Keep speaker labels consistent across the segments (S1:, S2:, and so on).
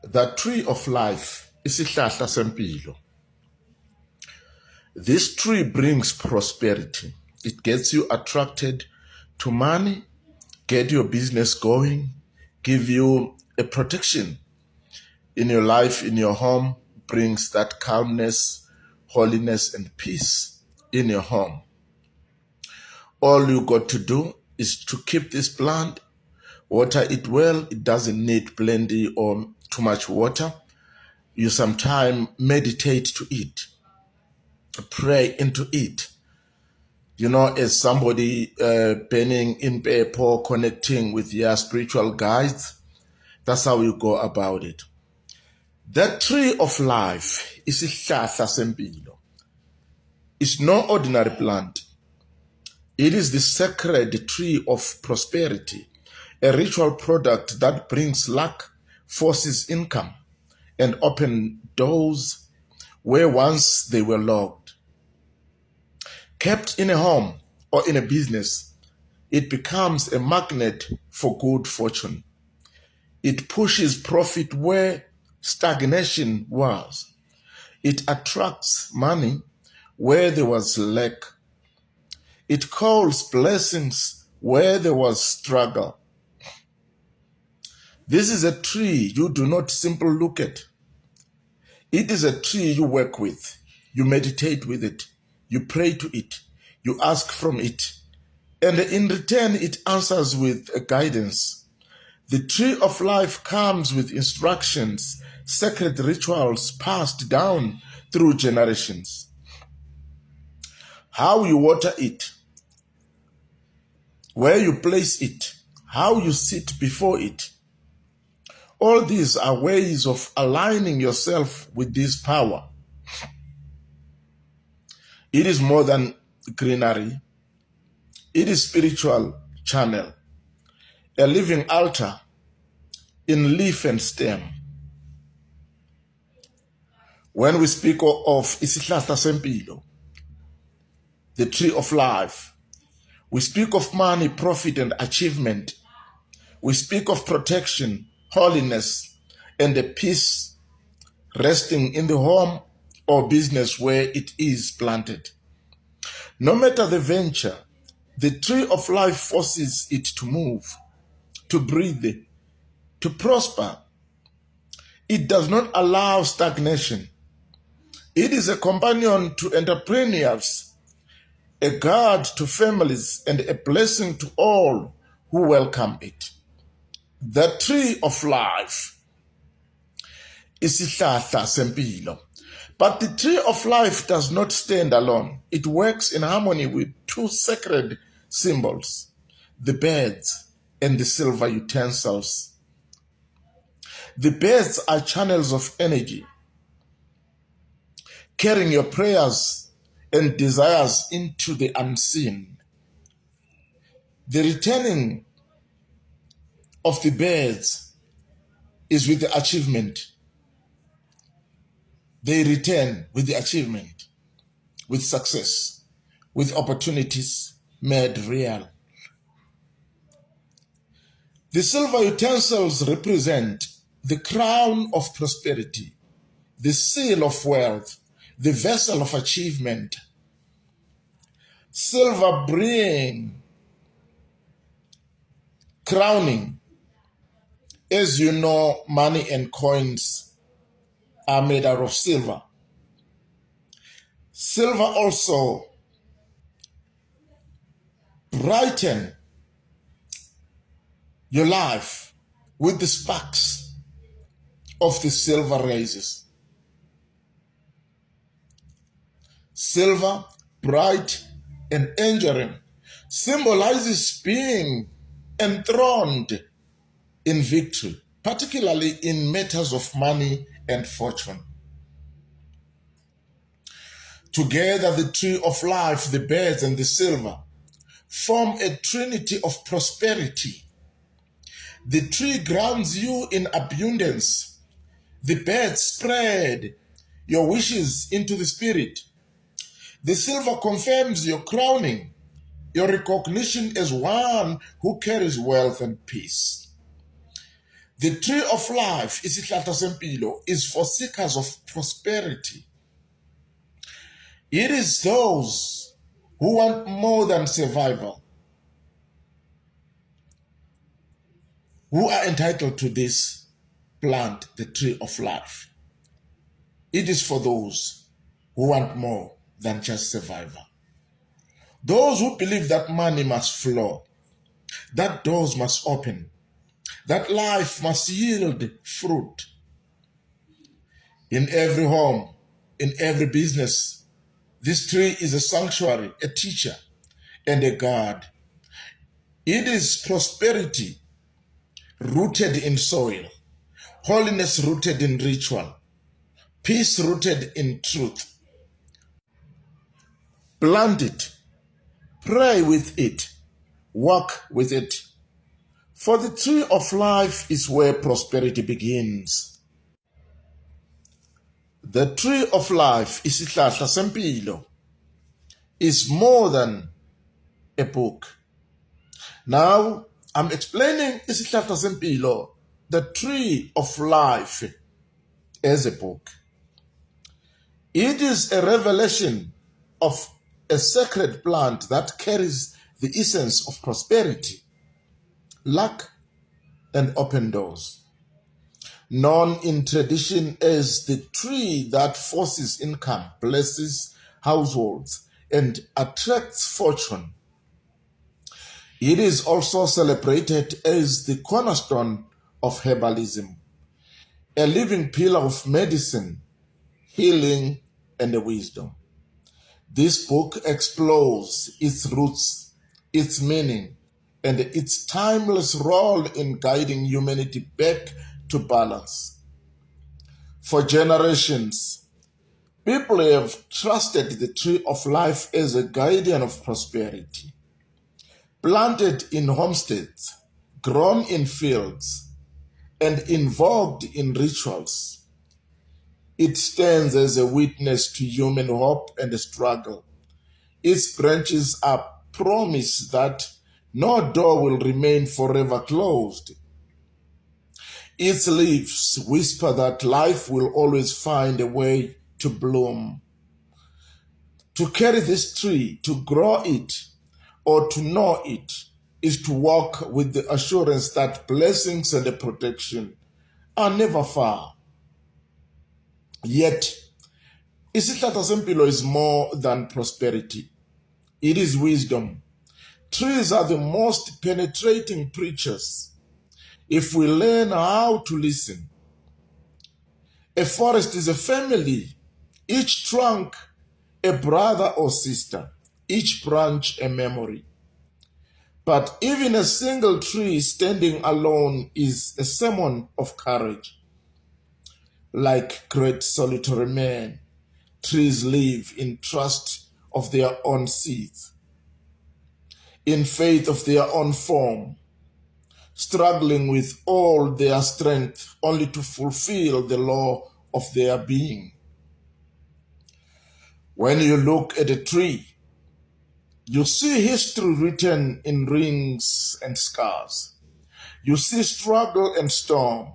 S1: The tree of life, Isihlahla Sempilo. This tree brings prosperity. It gets you attracted to money, get your business going, give you a protection in your life, in your home, brings that calmness, holiness, and peace in your home. All you got to do is to keep this plant, water it well. It doesn't need plenty or too much water. You sometimes meditate to it, pray into it. You know, as somebody penning in paper, connecting with your spiritual guides, that's how you go about it. That tree of life, Isihlahla Sempilo, is no ordinary plant. It is the sacred tree of prosperity, a ritual product that brings luck, forces income, and open doors where once they were locked. Kept in a home or in a business, it becomes a magnet for good fortune. It pushes profit where stagnation was. It attracts money where there was lack. It calls blessings where there was struggle. This is a tree you do not simply look at. It is a tree you work with. You meditate with it. You pray to it. You ask from it. And in return, it answers with a guidance. The tree of life comes with instructions, sacred rituals passed down through generations. How you water it, where you place it, how you sit before it. All these are ways of aligning yourself with this power. It is more than greenery. It is spiritual channel, a living altar in leaf and stem. When we speak of Isihlahla Sempilo, the tree of life, we speak of money, profit, and achievement. We speak of protection, holiness, and the peace resting in the home or business where it is planted. No matter the venture, the tree of life forces it to move, to breathe, to prosper. It does not allow stagnation. It is a companion to entrepreneurs, a guide to families, and a blessing to all who welcome it. The tree of life is Isihlahla Sempilo. But the tree of life does not stand alone. It works in harmony with two sacred symbols, the birds and the silver utensils. The birds are channels of energy, carrying your prayers and desires into the unseen. The returning of the birds is with the achievement. They return with the achievement, with success, with opportunities made real. The silver utensils represent the crown of prosperity, the seal of wealth, the vessel of achievement. Silver bring crowning. As you know, money and coins are made out of silver. Silver also brighten your life with the sparks of the silver rays. Silver, bright and enduring, symbolizes being enthroned in victory, particularly in matters of money and fortune. Together, the tree of life, the birds, and the silver form a trinity of prosperity. The tree grounds you in abundance. The birds spread your wishes into the spirit. The silver confirms your crowning, your recognition as one who carries wealth and peace. The tree of life, Isihlahla Sempilo, is for seekers of prosperity. It is those who want more than survival who are entitled to this plant, the tree of life. It is for those who want more than just survival. Those who believe that money must flow, that doors must open, that life must yield fruit in every home, in every business. This tree is a sanctuary, a teacher, and a guard. It is prosperity rooted in soil, holiness rooted in ritual, peace rooted in truth. Plant it, pray with it, walk with it. For the tree of life is where prosperity begins. The tree of life, Isihlahla Sempilo, is more than a book. Now, I'm explaining Isihlahla Sempilo, the tree of life, as a book. It is a revelation of a sacred plant that carries the essence of prosperity, luck, and open doors. Known in tradition as the tree that forces income, blesses households, and attracts fortune. It is also celebrated as the cornerstone of herbalism, a living pillar of medicine, healing, and wisdom. This book explores its roots, its meaning, and its timeless role in guiding humanity back to balance. For generations, people have trusted the tree of life as a guardian of prosperity. Planted in homesteads, grown in fields, and invoked in rituals, it stands as a witness to human hope and struggle. Its branches are promise that no door will remain forever closed. Its leaves whisper that life will always find a way to bloom. To carry this tree, to grow it, or to know it, is to walk with the assurance that blessings and the protection are never far. Yet, Isihlahla Sempilo is more than prosperity. It is wisdom. Trees are the most penetrating preachers if we learn how to listen. A forest is a family, each trunk a brother or sister, each branch a memory. But even a single tree standing alone is a sermon of courage. Like great solitary men, trees live in trust of their own seeds, in faith of their own form, struggling with all their strength only to fulfill the law of their being. When you look at a tree, you see history written in rings and scars. You see struggle and storm,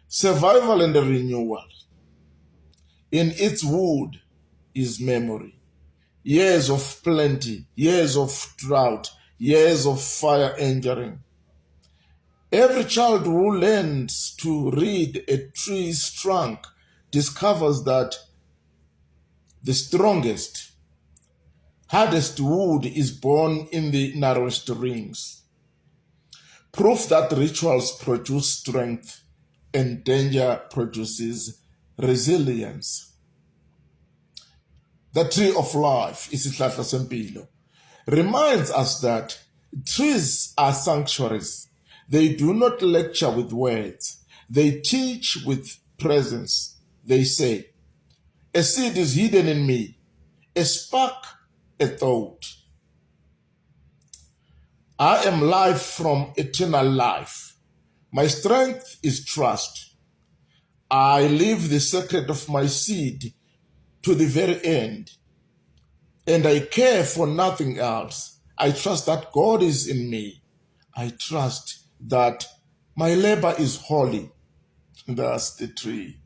S1: survival and renewal. In its wood is memory. Years of plenty, years of drought, years of fire enduring. Every child who learns to read a tree's trunk discovers that the strongest, hardest wood is born in the narrowest rings. Proof that rituals produce strength and danger produces resilience. The tree of life, Isihlahla Sempilo, reminds us that trees are sanctuaries. They do not lecture with words. They teach with presence. They say, a seed is hidden in me, a spark, a thought. I am life from eternal life. My strength is trust. I live the secret of my seed to the very end. And I care for nothing else. I trust that God is in me. I trust that My labor is holy. That's the tree.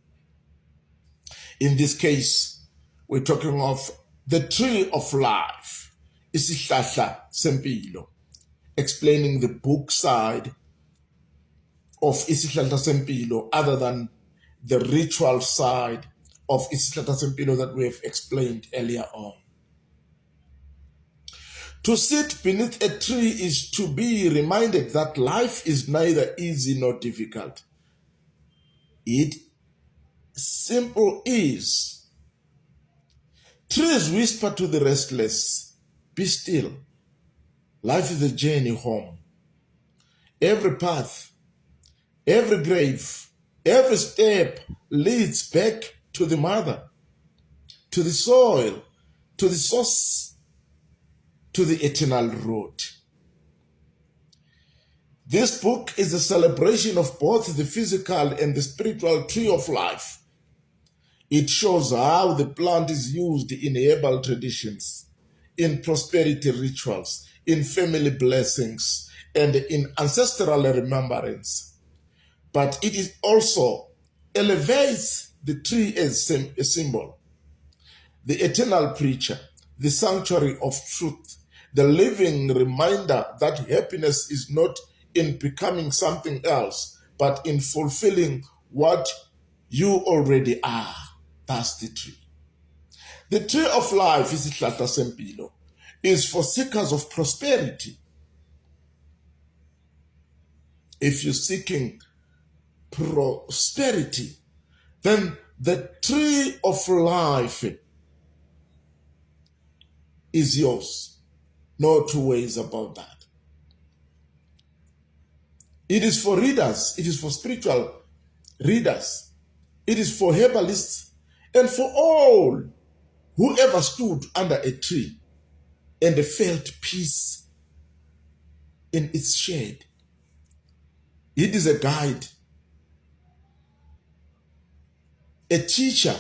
S1: In this case, we're talking of the tree of life, Isihlahla Sempilo, explaining the book side of Isihlahla Sempilo other than the ritual side of Isihlahla Sempilo that we have explained earlier on. To sit beneath a tree is to be reminded that life is neither easy nor difficult. It simple is. Trees whisper to the restless, be still. Life is a journey home. Every path, every grave, every step leads back to the mother, to the soil, to the source, to the eternal road. This book is a celebration of both the physical and the spiritual tree of life. It shows how the plant is used in herbal traditions, in prosperity rituals, in family blessings, and in ancestral remembrance. But it is also elevates the tree as a symbol, the eternal preacher, the sanctuary of truth, the living reminder that happiness is not in becoming something else, but in fulfilling what you already are. That's the tree. The tree of life, Isihlahla Sempilo, is for seekers of prosperity. If you're seeking prosperity, then the tree of life is yours. No two ways about that. It is for readers. It is for spiritual readers. It is for herbalists and for all who ever stood under a tree and felt peace in its shade. It is a guide, a teacher,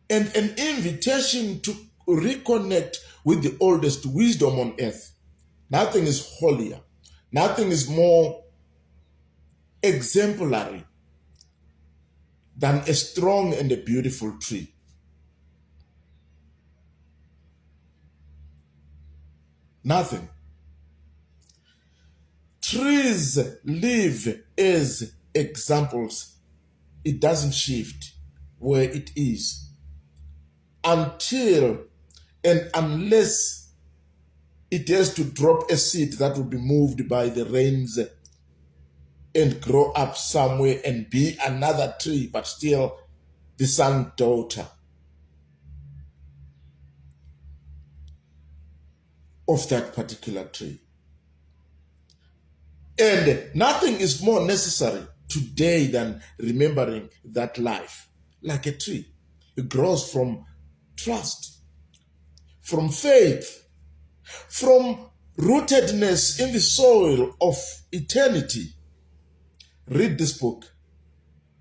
S1: and an invitation to reconnect with the oldest wisdom on earth. Nothing is holier. Nothing is more exemplary than a strong and a beautiful tree. Nothing. Trees live as examples. It doesn't shift where it is until and unless it has to drop a seed that will be moved by the rains and grow up somewhere and be another tree, but still the son daughter of that particular tree. And nothing is more necessary today than remembering that life, like a tree. It grows from trust, from faith, from rootedness in the soil of eternity. Read this book.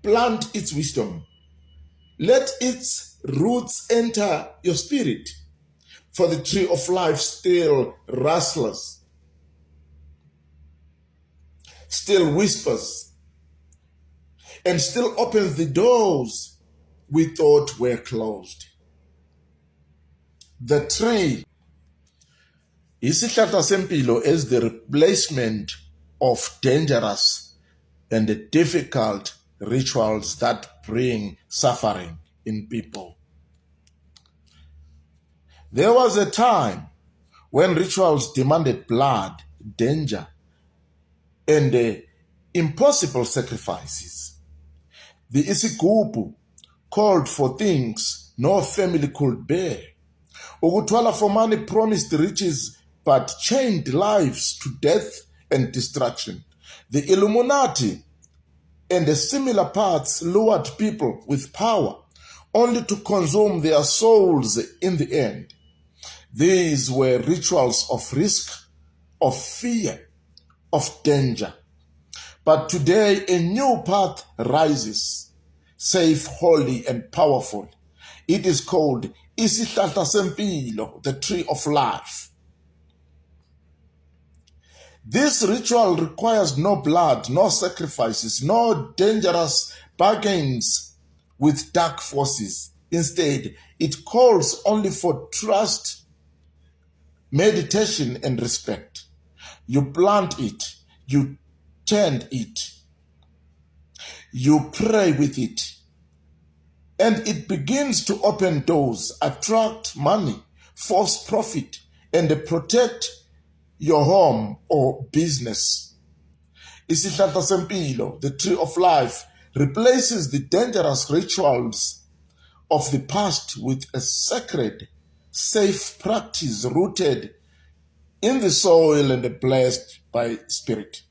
S1: Plant its wisdom. Let its roots enter your spirit. For the tree of life still rustles, still whispers, and still opens the doors we thought were closed. The tree Isihlahla Sempilo is the replacement of dangerous and difficult rituals that bring suffering in people. There was a time when rituals demanded blood, danger, and impossible sacrifices. The Isigubu called for things no family could bear. Ukuthwala for money promised riches but chained lives to death and destruction. The Illuminati and the similar paths lured people with power only to consume their souls in the end. These were rituals of risk, of fear, of danger. But today a new path rises, safe, holy, and powerful. It is called Isihlahla Sempilo, the tree of life. This ritual requires no blood, no sacrifices, no dangerous bargains with dark forces. Instead, it calls only for trust, meditation, and respect. You plant it, you tend it, you pray with it, and it begins to open doors, attract money, force profit, and protect your home or business. Isihlahla Sempilo, the tree of life, replaces the dangerous rituals of the past with a sacred, safe practice rooted in the soil and blessed by spirit.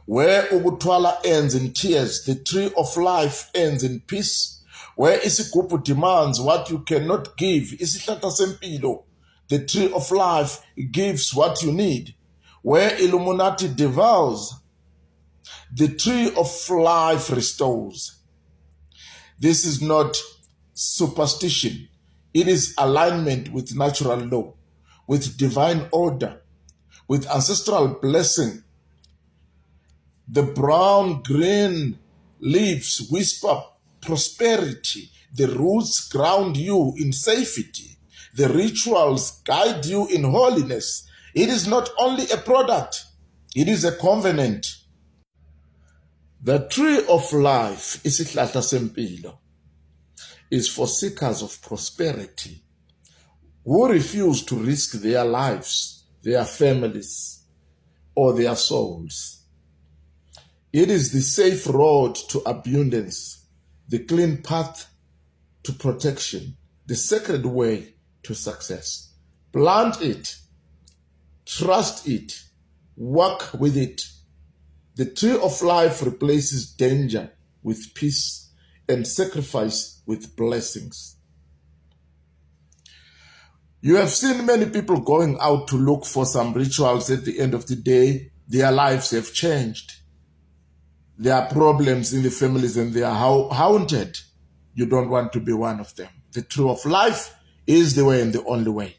S1: Where Ugutwala ends in tears, the tree of life ends in peace. Where Isigubu demands what you cannot give, Isihlahla Sempilo, the tree of life, gives what you need. Where Illuminati devours, the tree of life restores. This is not superstition. It is alignment with natural law, with divine order, with ancestral blessing. The brown-green leaves whisper prosperity. The roots ground you in safety. The rituals guide you in holiness. It is not only a product, it is a covenant. The tree of life, Isihlahla Sempilo, is for seekers of prosperity who refuse to risk their lives, their families, or their souls. It is the safe road to abundance, the clean path to protection, the sacred way to success. Plant it, trust it, work with it. The tree of life replaces danger with peace and sacrifice with blessings. You have seen many people going out to look for some rituals. At the end of the day, their lives have changed. There are problems in the families and they are haunted. You don't want to be one of them. The tree of life is the way and the only way.